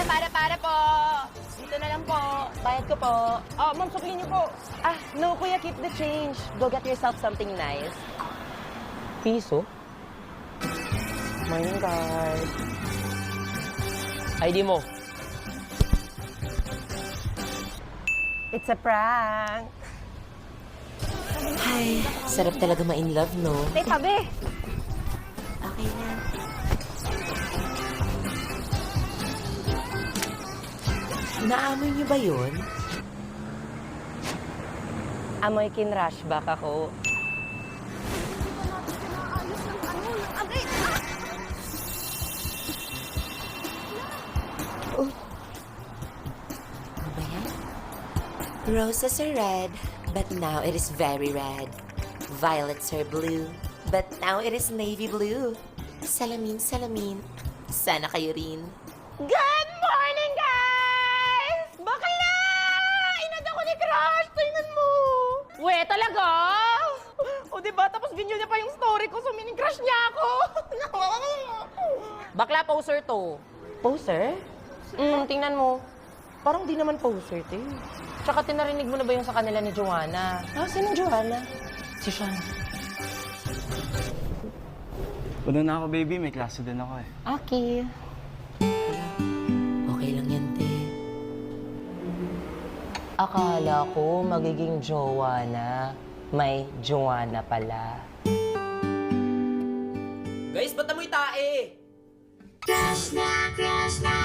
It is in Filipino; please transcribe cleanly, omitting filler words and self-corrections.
para po. Dito na lang po. Bayad ko po. Oh, ma'am, suklin niyo po. Ah, no, kuya, keep the change. Go get yourself something nice. Piso? Morning guard. ID mo. It's a prank. Ay, sarap talaga ma-in love, no? Tay, tabi. Okay na. Naamoy niyo ba yun? Amoy kinrushback ako. Ano ba yan? Roses are red, but now it is very red. Violets are blue, but now it is navy blue. Salamin, salamin. Sana kayo rin. Good morning, guys! Bakla! Inad ako ni Crush! Tingnan mo! We, talaga? O, diba? Tapos video niya pa yung story ko, so mining-crush niya ako. Bakla, poser to. Poser? Tingnan mo. Parang di naman poser, te. Tsaka tinarinig mo na ba yung sa kanila ni Joanna? Ah, sinong Joanna? Si Sean. Una na ako, baby. May klase din ako eh. Okay. Okay lang yan, te. Akala ko magiging Joanna. May Joanna pala. Guys, ba't amoy tae? Crush na, crush na.